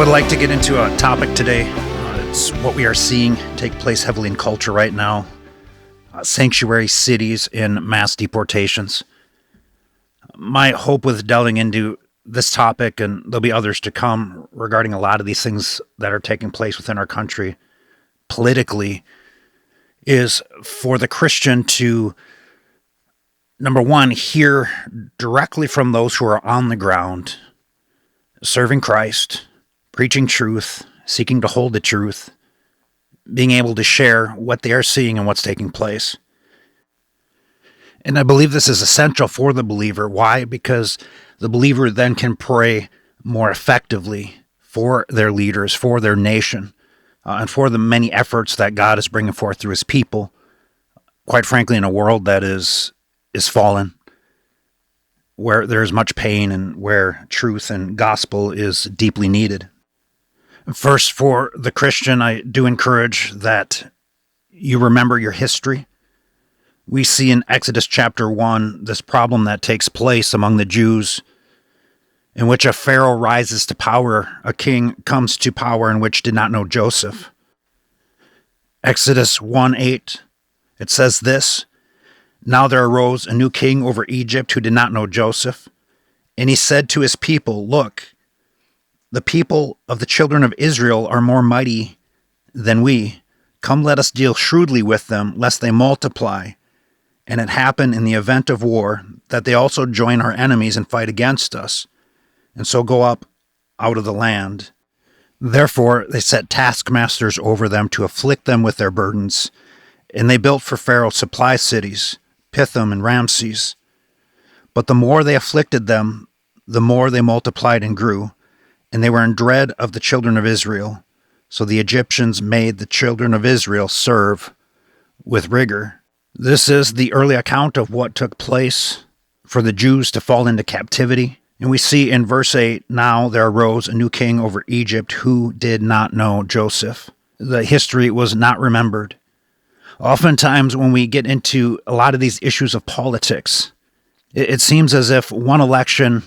like to get into a topic today. It's what we are seeing take place heavily in culture right now. Sanctuary cities and mass deportations. My hope with delving into this topic, and there'll be others to come regarding a lot of these things that are taking place within our country politically, is for the Christian to, number one, hear directly from those who are on the ground, serving Christ, preaching truth, seeking to hold the truth, being able to share what they are seeing and what's taking place. And I believe this is essential for the believer. Why? Because the believer then can pray more effectively for their leaders, for their nation, and for the many efforts that God is bringing forth through his people, quite frankly, in a world that is fallen, where there is much pain and where truth and gospel is deeply needed. First, for the Christian, I do encourage that you remember your history. We see in Exodus chapter 1 this problem that takes place among the Jews, in which a Pharaoh rises to power, a king comes to power in which did not know Joseph. Exodus 1:8, it says this, "Now there arose a new king over Egypt who did not know Joseph, and he said to his people, 'Look, the people of the children of Israel are more mighty than we. Come, let us deal shrewdly with them, lest they multiply. And it happen in the event of war that they also join our enemies and fight against us, and so go up out of the land.' Therefore they set taskmasters over them to afflict them with their burdens, and they built for Pharaoh supply cities, Pithom and Ramses. But the more they afflicted them, the more they multiplied and grew, and they were in dread of the children of Israel. So the Egyptians made the children of Israel serve with rigor." This is the early account of what took place for the Jews to fall into captivity. And we see in verse 8, "Now there arose a new king over Egypt who did not know Joseph." The history was not remembered. Oftentimes when we get into a lot of these issues of politics, it seems as if one election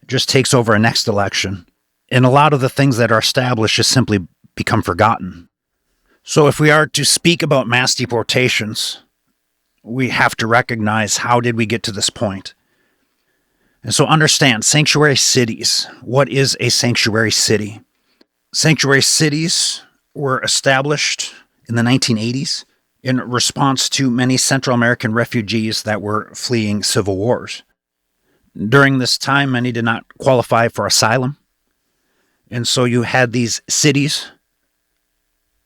just takes over a next election. And a lot of the things that are established just simply become forgotten. So if we are to speak about mass deportations, we have to recognize, how did we get to this point? And so understand, sanctuary cities. What is a sanctuary city? Sanctuary cities were established in the 1980s in response to many Central American refugees that were fleeing civil wars. During this time, many did not qualify for asylum. And so you had these cities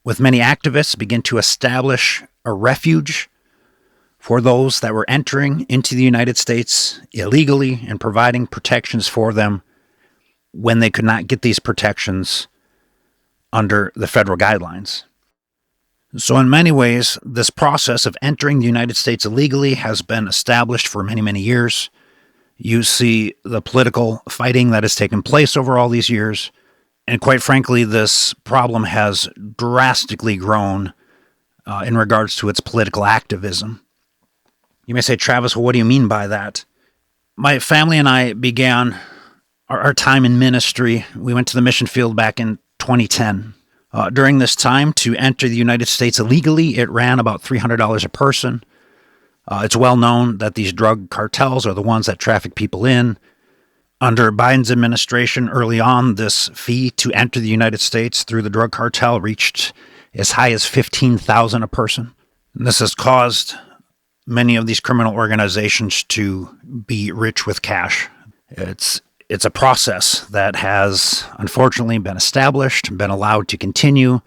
with many activists begin to establish a refuge for those that were entering into the United States illegally and providing protections for them when they could not get these protections under the federal guidelines. So in many ways, this process of entering the United States illegally has been established for many, many years. You see the political fighting that has taken place over all these years. And quite frankly, this problem has drastically grown in regards to its political activism. You may say, "Travis, well, what do you mean by that?" My family and I began our time in ministry. We went to the mission field back in 2010. During this time, to enter the United States illegally, it ran about $300 a person. It's well known that these drug cartels are the ones that traffic people in. Under Biden's administration, early on, this fee to enter the United States through the drug cartel reached as high as $15,000 a person. And this has caused many of these criminal organizations to be rich with cash. It's a process that has unfortunately been established, been allowed to continue,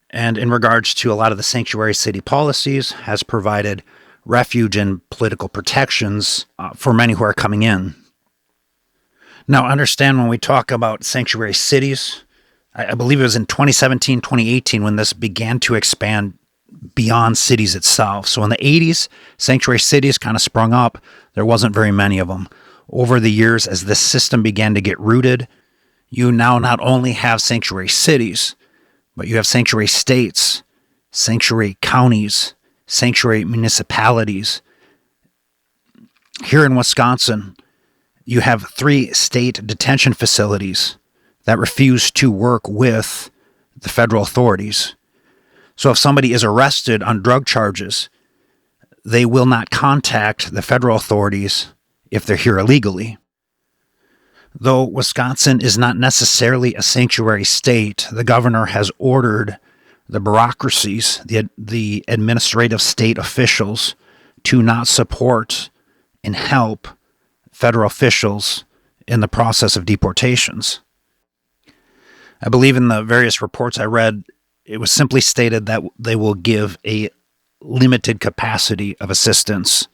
and in regards to a lot of the sanctuary city policies, has provided refuge and political protections for many who are coming in. Now, understand, when we talk about sanctuary cities, I believe it was in 2017, 2018 when this began to expand beyond cities itself. So in the 80s, sanctuary cities kind of sprung up. There wasn't very many of them. Over the years, as this system began to get rooted, you now not only have sanctuary cities, but you have sanctuary states, sanctuary counties, sanctuary municipalities. Here in Wisconsin, you have 3 state detention facilities that refuse to work with the federal authorities. So if somebody is arrested on drug charges, they will not contact the federal authorities if they're here illegally. Though Wisconsin is not necessarily a sanctuary state, the governor has ordered the bureaucracies, the administrative state officials, to not support and help federal officials in the process of deportations. I believe in the various reports I read, it was simply stated that they will give a limited capacity of assistance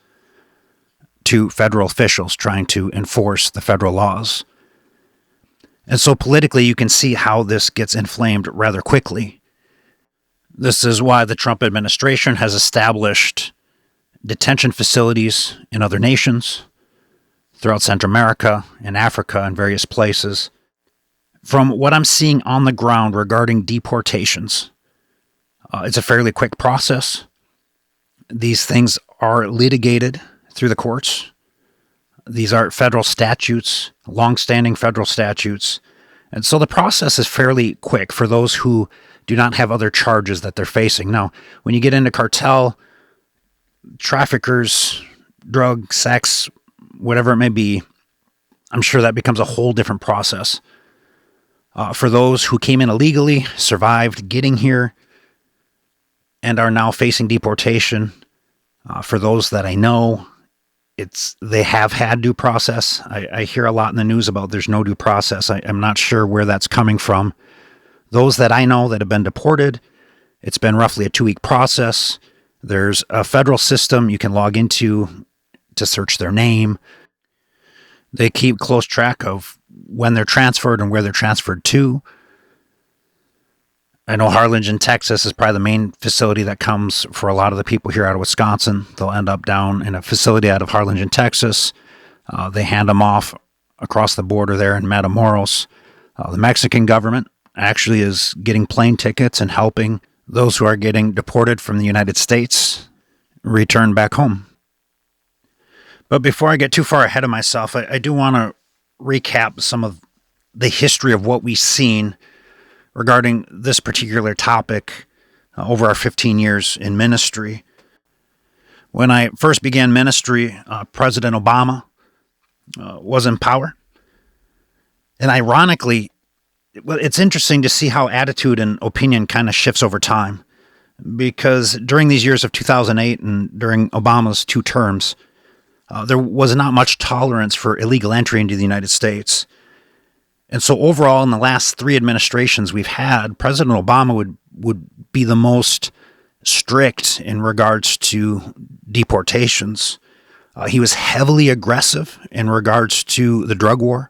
to federal officials trying to enforce the federal laws. And so politically, you can see how this gets inflamed rather quickly. This is why the Trump administration has established detention facilities in other nations, throughout Central America and Africa and various places. From what I'm seeing on the ground regarding deportations, it's a fairly quick process. These things are litigated through the courts. These are federal statutes, long-standing federal statutes. And so the process is fairly quick for those who do not have other charges that they're facing. Now, when you get into cartel, traffickers, drug, sex, whatever it may be, I'm sure that becomes a whole different process. For those who came in illegally, survived getting here, and are now facing deportation, for those that I know, they have had due process. I hear a lot in the news about there's no due process. I'm not sure where that's coming from. Those that I know that have been deported, it's been roughly a 2-week process. There's a federal system you can log into to search their name. They keep close track of when they're transferred and where they're transferred to. I know Harlingen, Texas is probably the main facility that comes for a lot of the people here out of Wisconsin. They'll end up down in a facility out of Harlingen, Texas. They hand them off across the border there in Matamoros. The Mexican government actually is getting plane tickets and helping those who are getting deported from the United States return back home. But before I get too far ahead of myself, I do want to recap some of the history of what we've seen regarding this particular topic over our 15 years in ministry. When I first began ministry, President Obama was in power. And ironically, it's interesting to see how attitude and opinion kind of shifts over time. Because during these years of 2008 and during Obama's 2 terms, there was not much tolerance for illegal entry into the United States. And so overall, in the last 3 administrations we've had, President Obama would be the most strict in regards to deportations. He was heavily aggressive in regards to the drug war.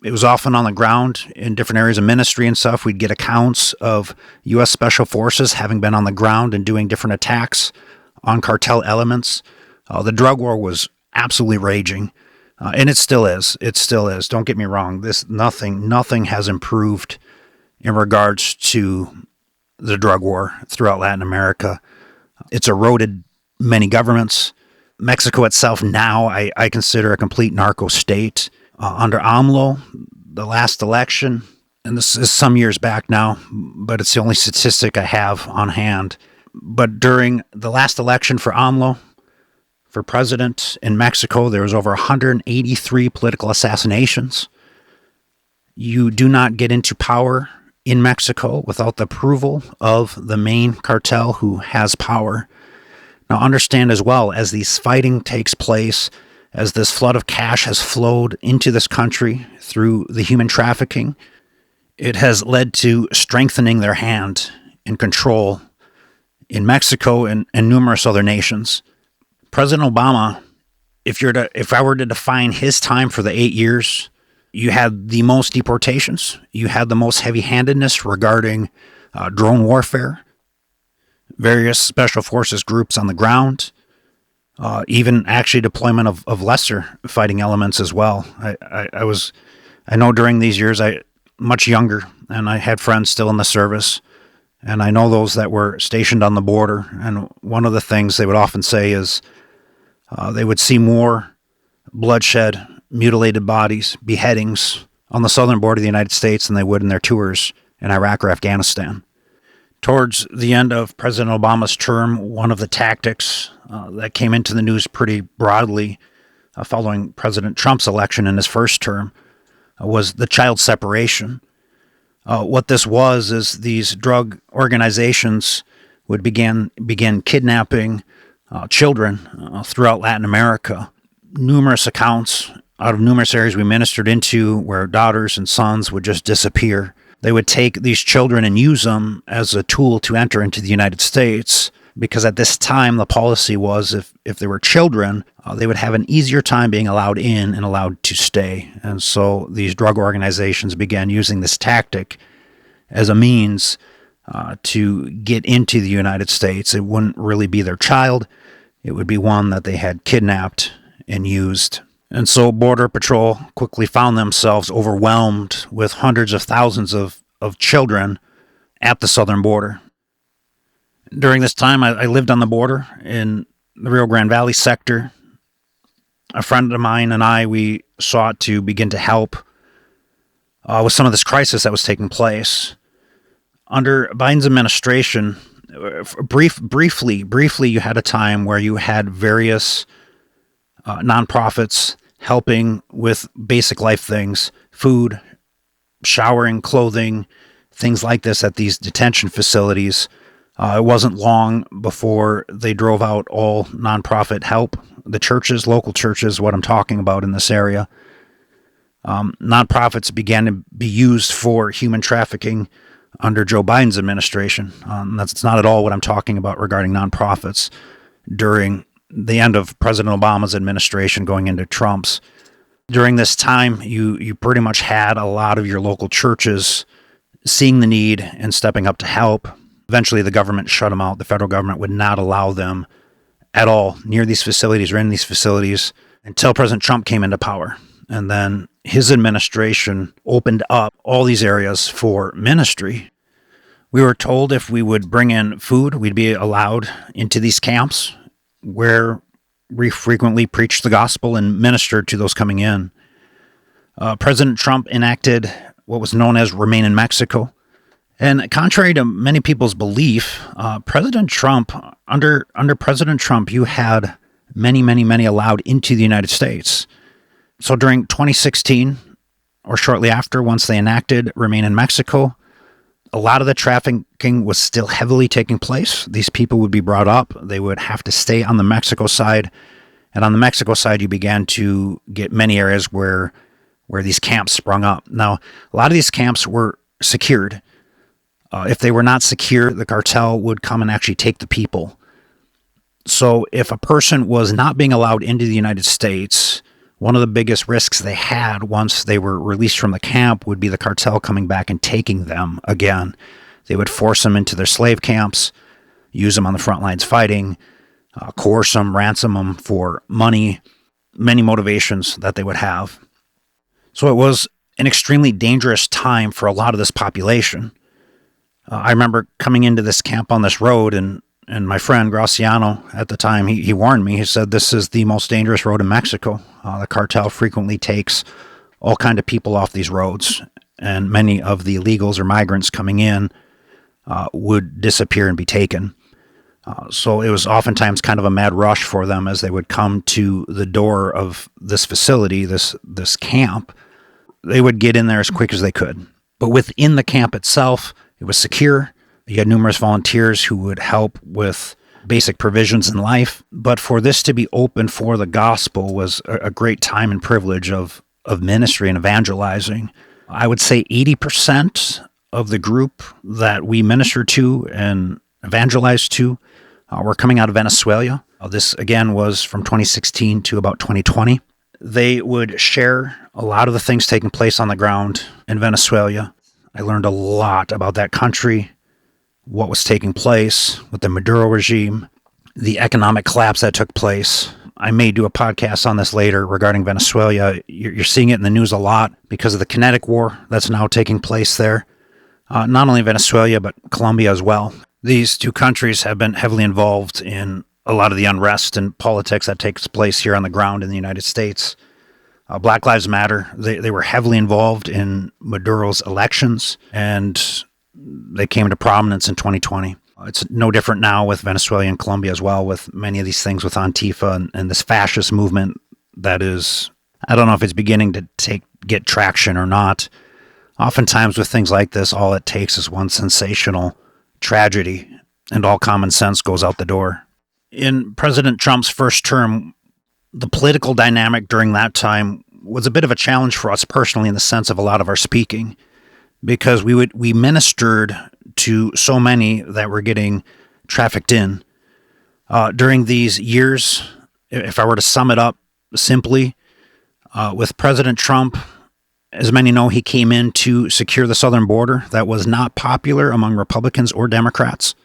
It was often on the ground in different areas of ministry and stuff. We'd get accounts of U.S. Special Forces having been on the ground and doing different attacks on cartel elements. The drug war was absolutely raging. And it still is. It still is. Don't get me wrong. Nothing has improved in regards to the drug war throughout Latin America. It's eroded many governments. Mexico itself now, I consider a complete narco state. Under AMLO, the last election, and this is some years back now, but it's the only statistic I have on hand. But during the last election for AMLO, for president in Mexico, there was over 183 political assassinations. You do not get into power in Mexico without the approval of the main cartel who has power. Now understand as well, as this fighting takes place, as this flood of cash has flowed into this country through the human trafficking, it has led to strengthening their hand in control in Mexico and numerous other nations. President Obama, if I were to define his time for the 8 years, you had the most deportations, you had the most heavy-handedness regarding drone warfare, various special forces groups on the ground, even actually deployment of lesser fighting elements as well. I know during these years, much younger, and I had friends still in the service, and I know those that were stationed on the border, and one of the things they would often say is they would see more bloodshed, mutilated bodies, beheadings, on the southern border of the United States than they would in their tours in Iraq or Afghanistan. Towards the end of President Obama's term, one of the tactics that came into the news pretty broadly following President Trump's election in his first term was the child separation. What this was is these drug organizations would begin kidnapping children throughout Latin America. Numerous accounts out of numerous areas we ministered into where daughters and sons would just disappear. They would take these children and use them as a tool to enter into the United States, because at this time the policy was if there were children, they would have an easier time being allowed in and allowed to stay. And so these drug organizations began using this tactic as a means to get into the United States. It wouldn't really be their child. It would be one that they had kidnapped and used. And so Border Patrol quickly found themselves overwhelmed with hundreds of thousands of children at the southern border. During this time, I lived on the border in the Rio Grande Valley sector. A friend of mine and I, we sought to begin to help with some of this crisis that was taking place. Under Biden's administration, briefly, you had a time where you had various nonprofits helping with basic life things, food, showering, clothing, things like this at these detention facilities. It wasn't long before they drove out all nonprofit help. The churches, local churches, what I'm talking about in this area. Nonprofits began to be used for human trafficking under Joe Biden's administration. That's not at all what I'm talking about regarding nonprofits during the end of President Obama's administration going into Trump's. During this time, you pretty much had a lot of your local churches seeing the need and stepping up to help. Eventually, the government shut them out. The federal government would not allow them at all near these facilities or in these facilities until President Trump came into power. And then his administration opened up all these areas for ministry. We were told if we would bring in food, we'd be allowed into these camps where we frequently preached the gospel and ministered to those coming in. President Trump enacted what was known as Remain in Mexico. And contrary to many people's belief, President Trump, under President Trump, you had many allowed into the United States. So during 2016, or shortly after, once they enacted Remain in Mexico, a lot of the trafficking was still heavily taking place. These people would be brought up. They would have to stay on the Mexico side. And on the Mexico side, you began to get many areas where these camps sprung up. Now, a lot of these camps were secured. If they were not secure, the cartel would come and actually take the people. So if a person was not being allowed into the United States, one of the biggest risks they had once they were released from the camp would be the cartel coming back and taking them again. They would force them into their slave camps, use them on the front lines fighting, coerce them, ransom them for money, many motivations that they would have. So it was an extremely dangerous time for a lot of this population. I remember coming into this camp on this road, and my friend Graciano at the time, he warned me. He said, this is the most dangerous road in Mexico. The cartel frequently takes all kind of people off these roads, and many of the illegals or migrants coming in would disappear and be taken. So it was oftentimes kind of a mad rush for them as they would come to the door of this facility, this camp. They would get in there as quick as they could. But within the camp itself, it was secure. You had numerous volunteers who would help with basic provisions in life. But for this to be open for the gospel was a great time and privilege of ministry and evangelizing. I would say 80% of the group that we ministered to and evangelized to were coming out of Venezuela. This, again, was from 2016 to about 2020. They would share a lot of the things taking place on the ground in Venezuela. I learned a lot about that country, what was taking place with the Maduro regime, the economic collapse that took place. I may do a podcast on this later regarding Venezuela. You're seeing it in the news a lot because of the kinetic war that's now taking place there. Not only Venezuela, but Colombia as well. These two countries have been heavily involved in a lot of the unrest and politics that takes place here on the ground in the United States. Black Lives Matter, they were heavily involved in Maduro's elections, and they came to prominence in 2020. It's no different now with Venezuela and Colombia as well, with many of these things with Antifa and this fascist movement that is, I don't know if it's beginning to get traction or not. Oftentimes with things like this, all it takes is one sensational tragedy, and all common sense goes out the door. In President Trump's first term, the political dynamic during that time was a bit of a challenge for us personally in the sense of a lot of our speaking, because we ministered to so many that were getting trafficked in. During these years, if I were to sum it up simply, with President Trump, as many know, he came in to secure the southern border. That was not popular among Republicans or Democrats.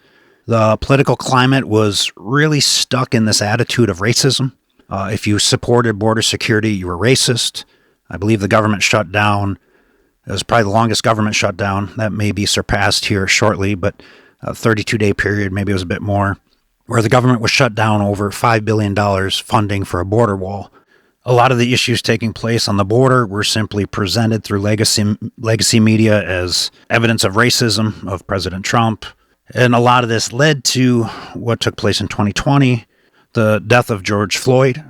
The political climate was really stuck in this attitude of racism. If you supported border security, you were racist. I believe the government shut down. It was probably the longest government shutdown. That may be surpassed here shortly, but a 32-day period, maybe it was a bit more, where the government was shut down over $5 billion funding for a border wall. A lot of the issues taking place on the border were simply presented through legacy media as evidence of racism of President Trump. And a lot of this led to what took place in 2020, the death of George Floyd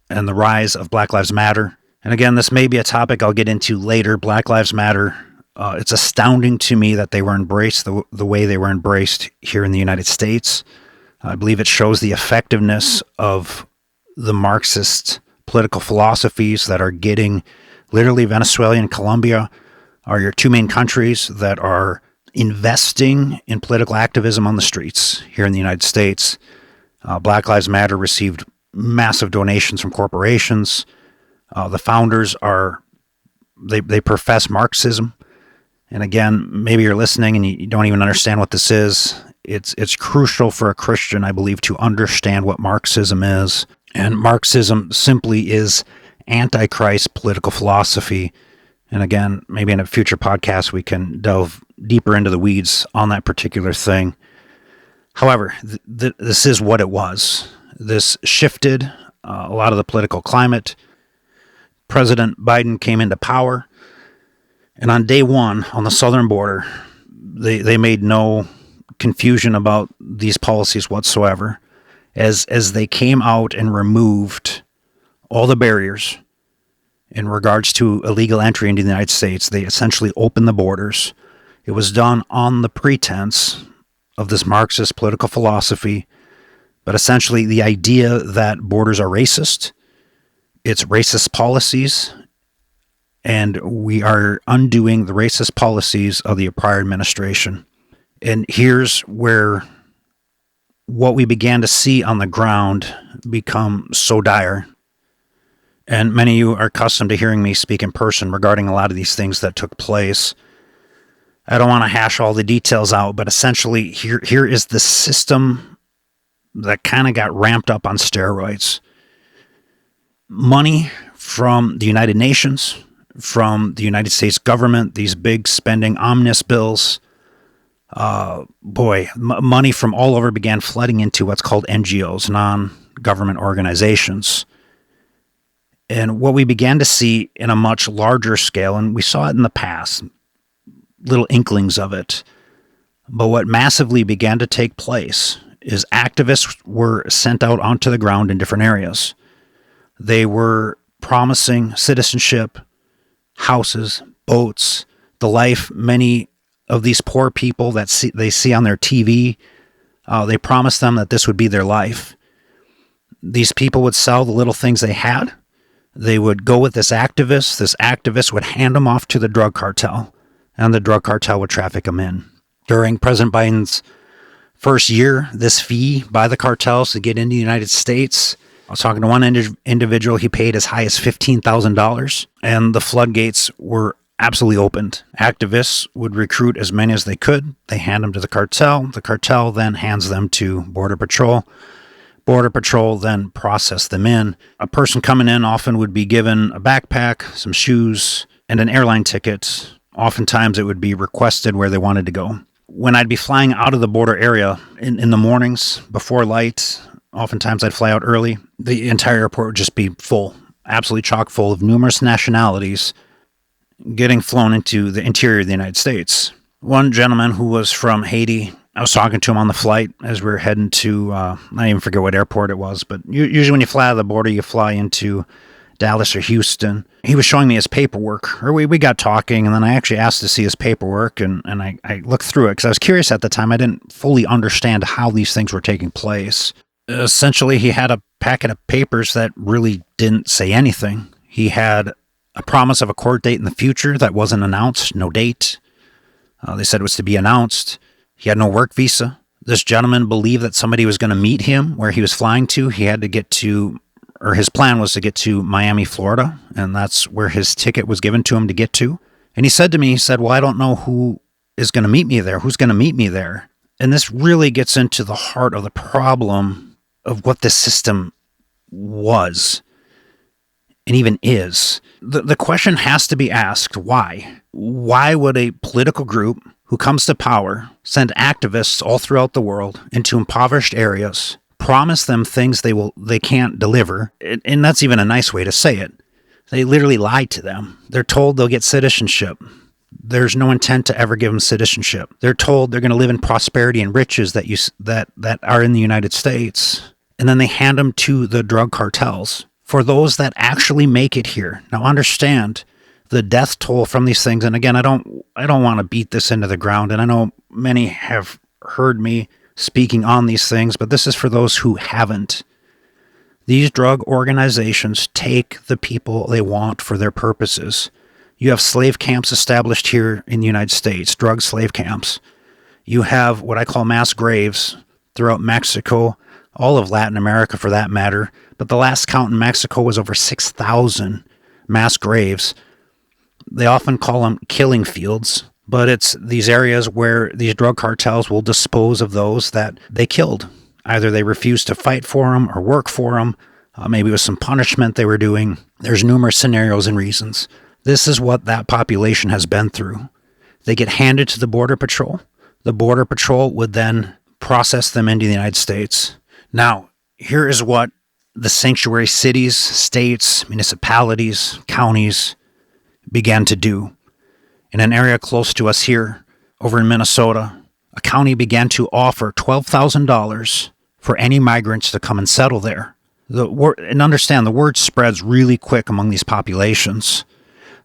and the rise of Black Lives Matter. And again, this may be a topic I'll get into later. Black Lives Matter. It's astounding to me that they were embraced the way they were embraced here in the United States. I believe it shows the effectiveness of the Marxist political philosophies that are getting literally Venezuela and Colombia are your two main countries that are investing in political activism on the streets here in the United States. Black Lives Matter received massive donations from corporations. The founders they profess Marxism. And again, maybe you're listening and you don't even understand what this is. It's crucial for a Christian, I believe, to understand what Marxism is. And Marxism simply is antichrist political philosophy. And again, maybe in a future podcast, we can delve deeper into the weeds on that particular thing. However, this is what it was. This shifted a lot of the political climate. President Biden came into power. And on day one, on the southern border, they made no confusion about these policies whatsoever. As they came out and removed all the barriers in regards to illegal entry into the United States, they essentially opened the borders. It was done on the pretense of this Marxist political philosophy, but essentially the idea that borders are racist, it's racist policies, and we are undoing the racist policies of the prior administration. And here's where what we began to see on the ground become so dire. And many of you are accustomed to hearing me speak in person regarding a lot of these things that took place. I don't want to hash all the details out, but essentially here is the system that kind of got ramped up on steroids. Money from the United Nations, from the United States government, these big spending omnibus bills, money from all over began flooding into what's called NGOs, non-government organizations. And what we began to see in a much larger scale, and we saw it in the past, little inklings of it, but what massively began to take place is activists were sent out onto the ground in different areas. They were promising citizenship, houses, boats, the life many of these poor people that they see on their TV. They promised them that this would be their life. These people would sell the little things they had. They would go with this activist. This activist would hand them off to the drug cartel, and the drug cartel would traffic them in. During President Biden's first year, this fee by the cartels to get into the United States, I was talking to one individual, he paid as high as $15,000, and the floodgates were absolutely opened. Activists would recruit as many as they could. They hand them to the cartel. The cartel then hands them to Border Patrol. Border Patrol then process them in. A person coming in often would be given a backpack, some shoes, and an airline ticket. Oftentimes it would be requested where they wanted to go. When I'd be flying out of the border area in the mornings before light, oftentimes I'd fly out early. The entire airport would just be full absolutely chock full of numerous nationalities getting flown into the interior of the United States. One gentleman who was from Haiti, I was talking to him on the flight as we were heading to, I even forget what airport it was, but usually when you fly out of the border, you fly into Dallas or Houston. He was showing me his paperwork, or we got talking, and then I actually asked to see his paperwork, and I looked through it because I was curious at the time. I didn't fully understand how these things were taking place. Essentially, he had a packet of papers that really didn't say anything. He had a promise of a court date in the future that wasn't announced, no date. They said it was to be announced. He had no work visa. This gentleman believed that somebody was going to meet him where he was flying to. He had to get to, or his plan was to get to Miami, Florida, and that's where his ticket was given to him to get to. And he said to me, well, I don't know who is going to meet me there. Who's going to meet me there? And this really gets into the heart of the problem of what this system was and even is. The question has to be asked, why? Why would a political group who comes to power send activists all throughout the world into impoverished areas, promise them things they can't deliver, and that's even a nice way to say it. They literally lie to them. They're told they'll get citizenship. There's no intent to ever give them citizenship. They're told they're going to live in prosperity and riches that are in the United States, and then they hand them to the drug cartels. For those that actually make it here, now understand the death toll from these things. And again, I don't want to beat this into the ground, and I know many have heard me speaking on these things, but this is for those who haven't. These drug organizations take the people they want for their purposes. You have slave camps established here in the United States, drug slave camps. You have what I call mass graves throughout Mexico, all of Latin America for that matter, but the last count in Mexico was over 6,000 mass graves. They often call them killing fields, but it's these areas where these drug cartels will dispose of those that they killed. Either they refused to fight for them or work for them. Maybe it was some punishment they were doing. There's numerous scenarios and reasons. This is what that population has been through. They get handed to the Border Patrol. The Border Patrol would then process them into the United States. Now, here is what the sanctuary cities, states, municipalities, counties began to do. In an area close to us here, over in Minnesota, a county began to offer $12,000 for any migrants to come and settle there. And understand, the word spreads really quick among these populations.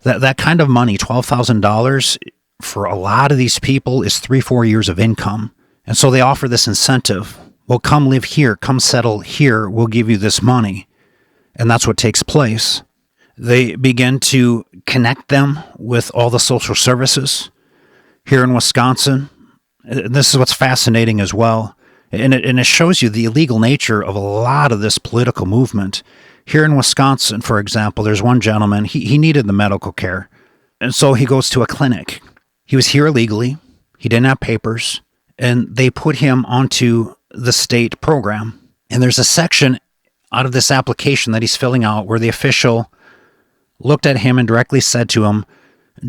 That kind of money, $12,000, for a lot of these people is 3-4 years of income. And so they offer this incentive. Well, come live here, come settle here, we'll give you this money. And that's what takes place. They begin to connect them with all the social services. Here in Wisconsin, this is what's fascinating as well, and it shows you the illegal nature of a lot of this political movement. Here in Wisconsin, for example, there's one gentleman, he needed the medical care, and so he goes to a clinic. He was here illegally, he didn't have papers, and they put him onto the state program. And there's a section out of this application that he's filling out where the official looked at him and directly said to him,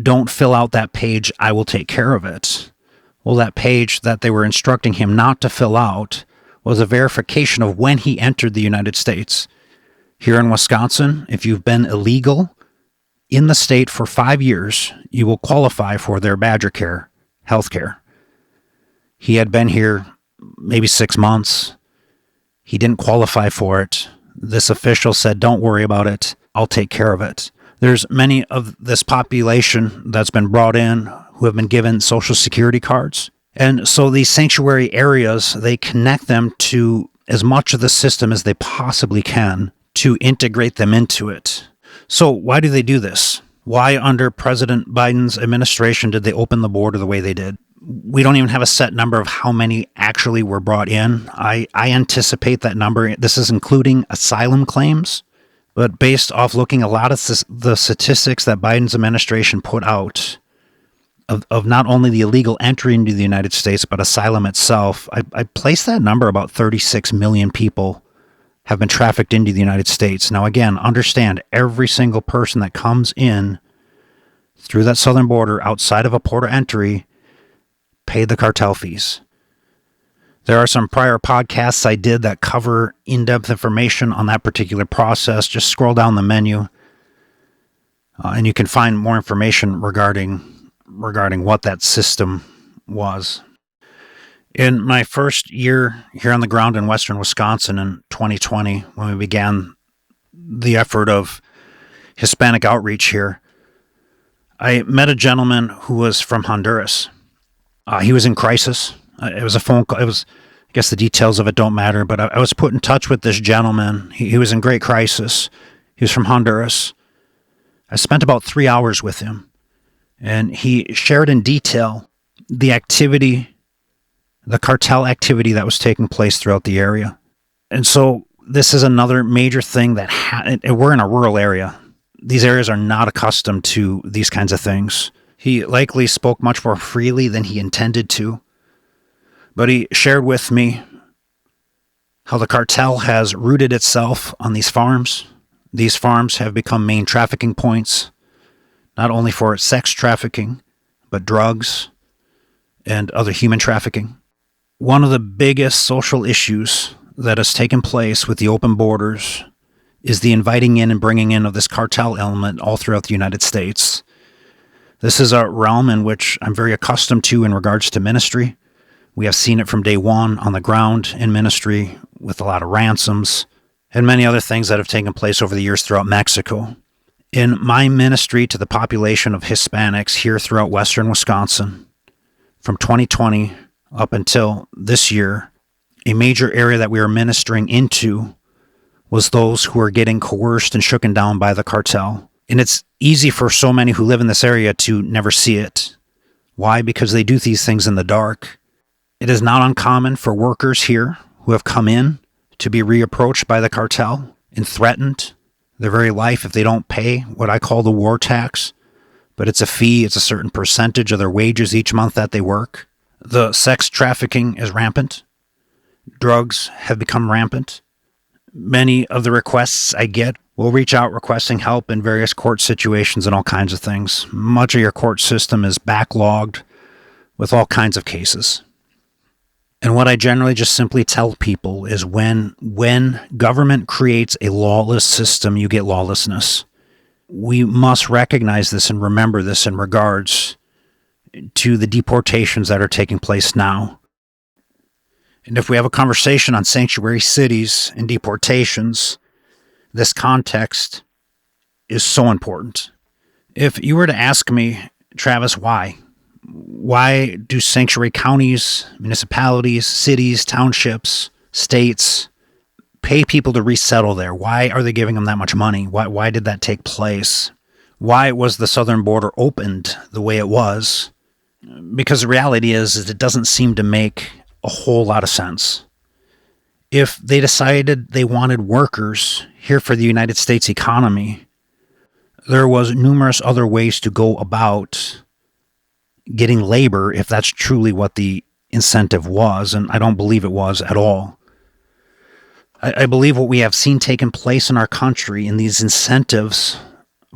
"Don't fill out that page, I will take care of it." Well, that page that they were instructing him not to fill out was a verification of when he entered the United States. Here in Wisconsin, if you've been illegal in the state for 5 years, you will qualify for their Badger Care health care. He had been here maybe 6 months. He didn't qualify for it. This official said, "Don't worry about it. I'll take care of it." There's many of this population that's been brought in who have been given Social Security cards. And so these sanctuary areas, they connect them to as much of the system as they possibly can to integrate them into it. So why do they do this? Why under President Biden's administration did they open the border the way they did? We don't even have a set number of how many actually were brought in. I anticipate that number. This is including asylum claims. But based off looking a lot of the statistics that Biden's administration put out of not only the illegal entry into the United States, but asylum itself, I place that number about 36 million people have been trafficked into the United States. Now, again, understand every single person that comes in through that southern border outside of a port of entry paid the cartel fees. There are some prior podcasts I did that cover in-depth information on that particular process. Just scroll down the menu, and you can find more information regarding what that system was. In my first year here on the ground in western Wisconsin in 2020, when we began the effort of Hispanic outreach here, I met a gentleman who was from Honduras. He was in crisis. It was a phone call. I guess the details of it don't matter, but I was put in touch with this gentleman. He was in great crisis. He was from Honduras. I spent about 3 hours with him, and he shared in detail the activity, the cartel activity that was taking place throughout the area. And so this is another major thing that we're in a rural area. These areas are not accustomed to these kinds of things. He likely spoke much more freely than he intended to, but he shared with me how the cartel has rooted itself on these farms. These farms have become main trafficking points, not only for sex trafficking, but drugs and other human trafficking. One of the biggest social issues that has taken place with the open borders is the inviting in and bringing in of this cartel element all throughout the United States. This is a realm in which I'm very accustomed to in regards to ministry. We have seen it from day one on the ground in ministry with a lot of ransoms and many other things that have taken place over the years throughout Mexico. In my ministry to the population of Hispanics here throughout western Wisconsin, from 2020 up until this year, a major area that we were ministering into was those who are getting coerced and shooken down by the cartel. And it's easy for so many who live in this area to never see it. Why? Because they do these things in the dark. It is not uncommon for workers here who have come in to be reapproached by the cartel and threatened their very life if they don't pay what I call the war tax. But it's a fee, it's a certain percentage of their wages each month that they work. The sex trafficking is rampant. Drugs have become rampant. Many of the requests I get will reach out requesting help in various court situations and all kinds of things. Much of your court system is backlogged with all kinds of cases. And what I generally just simply tell people is when government creates a lawless system, you get lawlessness. We must recognize this and remember this in regards to the deportations that are taking place now. And if we have a conversation on sanctuary cities and deportations, this context is so important. If you were to ask me, Travis, why? Why do sanctuary counties, municipalities, cities, townships, states pay people to resettle there? Why are they giving them that much money? Why did that take place? Why was the southern border opened the way it was? Because the reality is it doesn't seem to make a whole lot of sense. If they decided they wanted workers here for the United States economy, there was numerous other ways to go about getting labor if that's truly what the incentive was, and I don't believe it was at all. I believe what we have seen taking place in our country in these incentives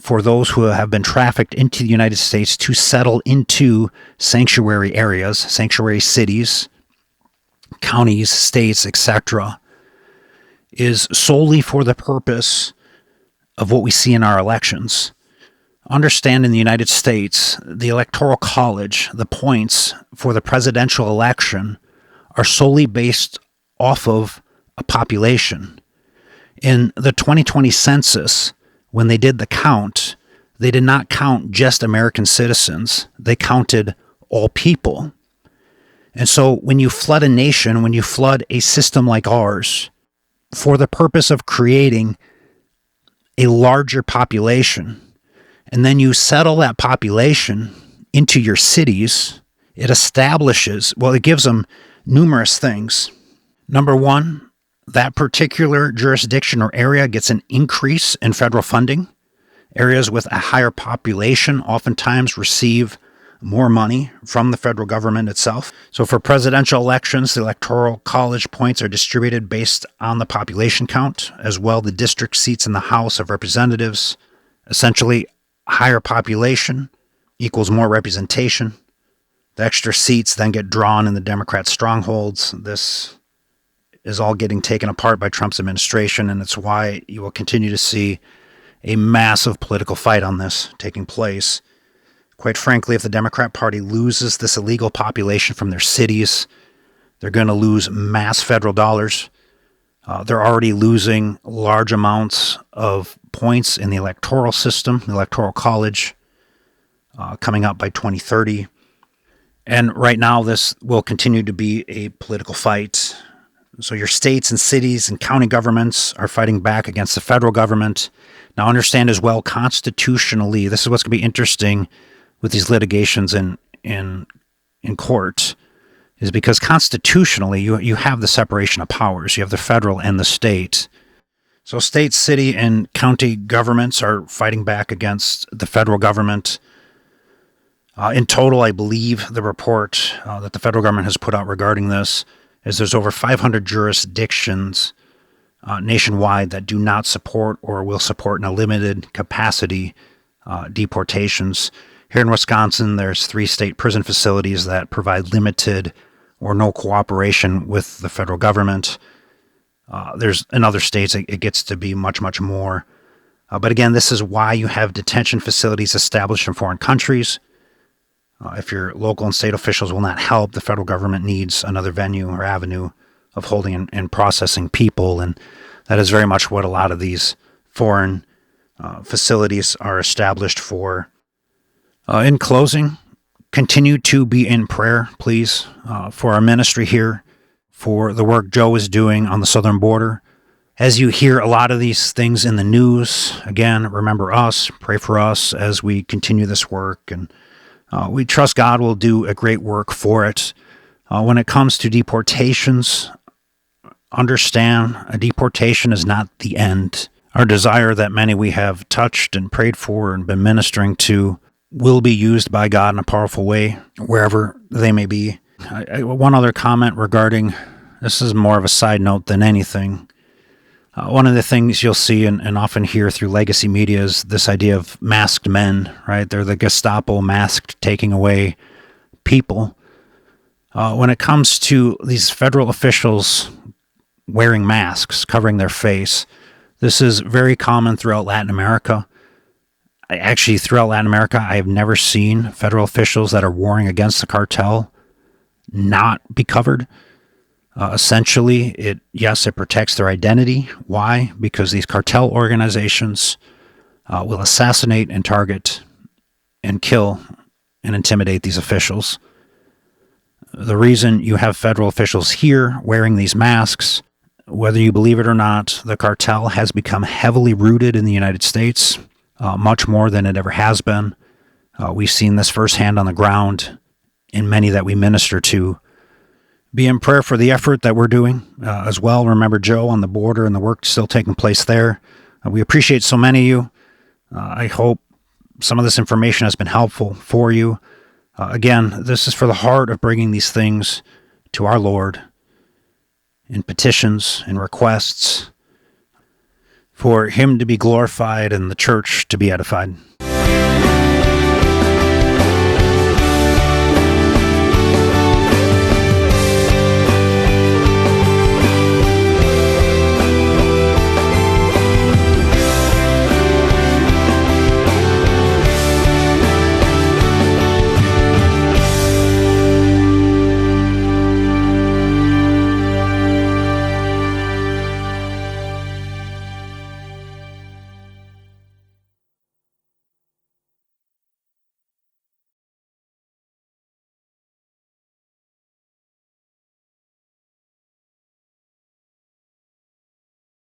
for those who have been trafficked into the United States to settle into sanctuary areas, sanctuary cities, counties, states, etc., is solely for the purpose of what we see in our elections. Understand in the United States, the Electoral College, the points for the presidential election are solely based off of a population. In the 2020 census, when they did the count, they did not count just American citizens. They counted all people. And so when you flood a nation, when you flood a system like ours, for the purpose of creating a larger population, and then you settle that population into your cities, it gives them numerous things. Number one, that particular jurisdiction or area gets an increase in federal funding. Areas with a higher population oftentimes receive more money from the federal government itself. So for presidential elections, the Electoral College points are distributed based on the population count, as well the district seats in the House of Representatives. Essentially, higher population equals more representation. The extra seats then get drawn in the Democrat strongholds. This is all getting taken apart by Trump's administration, and it's why you will continue to see a massive political fight on this taking place. Quite frankly, if the Democrat Party loses this illegal population from their cities, they're going to lose mass federal dollars. They're already losing large amounts of points in the electoral system, the Electoral College, coming up by 2030. And right now, this will continue to be a political fight. So your states and cities and county governments are fighting back against the federal government. Now, understand as well, constitutionally, this is what's going to be interesting with these litigations in court, is because constitutionally, you have the separation of powers. You have the federal and the state. So state, city, and county governments are fighting back against the federal government. In total, I believe the report that the federal government has put out regarding this is there's over 500 jurisdictions nationwide that do not support or will support in a limited capacity deportations. Here in Wisconsin, there's 3 state prison facilities that provide limited or no cooperation with the federal government. There's in other states, it gets to be much, much more. But again, this is why you have detention facilities established in foreign countries. If your local and state officials will not help, the federal government needs another venue or avenue of holding and processing people. And that is very much what a lot of these foreign facilities are established for. In closing, continue to be in prayer, please, for our ministry here, for the work Joe is doing on the southern border. As you hear a lot of these things in the news, again, remember us, pray for us as we continue this work, and we trust God will do a great work for it. When it comes to deportations, understand a deportation is not the end. Our desire that many we have touched and prayed for and been ministering to will be used by God in a powerful way, wherever they may be. One other comment regarding, this is more of a side note than anything. One of the things you'll see and often hear through legacy media is this idea of masked men, right? They're the Gestapo masked, taking away people. When it comes to these federal officials wearing masks, covering their face, this is very common throughout Latin America. Actually, throughout Latin America, I have never seen federal officials that are warring against the cartel not be covered. Essentially, it protects their identity. Why? Because these cartel organizations will assassinate and target and kill and intimidate these officials. The reason you have federal officials here wearing these masks, whether you believe it or not, the cartel has become heavily rooted in the United States, much more than it ever has been. We've seen this firsthand on the ground in many that we minister to. Be in prayer for the effort that we're doing as well. Remember Joe on the border and the work still taking place there. We appreciate so many of you. I hope some of this information has been helpful for you. Again, this is for the heart of bringing these things to our Lord in petitions and requests for Him to be glorified and the church to be edified.